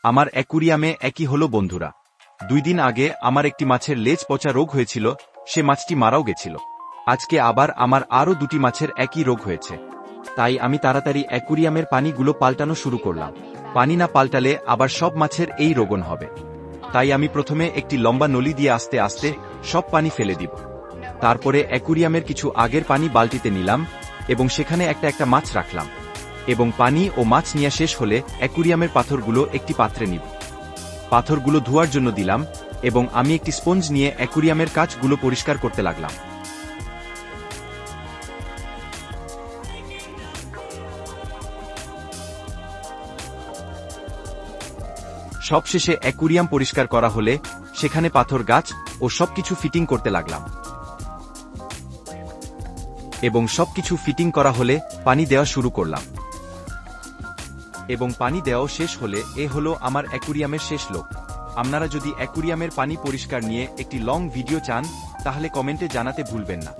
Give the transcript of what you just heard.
আমার অ্যাকুরিয়ামে একই হলো বন্ধুরা। 2 দিন আগে আমার একটি মাছের লেজ পচা রোগ হয়েছিল, সে মাছটি মারাও গেছিল। আজকে আবার আমার আরও 2টি মাছের একই রোগ হয়েছে। তাই আমি তাড়াতাড়ি অ্যাকুরিয়ামের পানিগুলো পাল্টানো শুরু করলাম। পানি না পাল্টালে আবার সব মাছের এই রোগন হবে। তাই আমি প্রথমে একটি লম্বা নলি দিয়ে আস্তে আস্তে সব পানি ফেলে দিব। তারপরে অ্যাকুরিয়ামের কিছু আগের পানি বালতিতে নিলাম এবং সেখানে একটা একটা মাছ রাখলাম, এবং পানি ও মাছ নেওয়া শেষ হলে অ্যাকুরিয়ামের পাথরগুলো একটি পাত্রে নিব। পাথরগুলো ধোয়ার জন্য দিলাম এবং আমি একটি স্পঞ্জ নিয়ে অ্যাকুরিয়ামের কাচগুলো পরিষ্কার করতে লাগলাম। সবশেষে অ্যাকুরিয়াম পরিষ্কার করা হলে সেখানে পাথর গাছ ও সবকিছু ফিটিং করতে লাগলাম, এবং সবকিছু ফিটিং করা হলে পানি দেওয়া শুরু করলাম। এবং পানি দেওয়াও শেষ হলে এ হলো আমার অ্যাকুরিয়ামের শেষ লোক। আপনারা যদি অ্যাকুরিয়ামের পানি পরিষ্কার নিয়ে একটি লং ভিডিও চান তাহলে কমেন্টে জানাতে ভুলবেন না।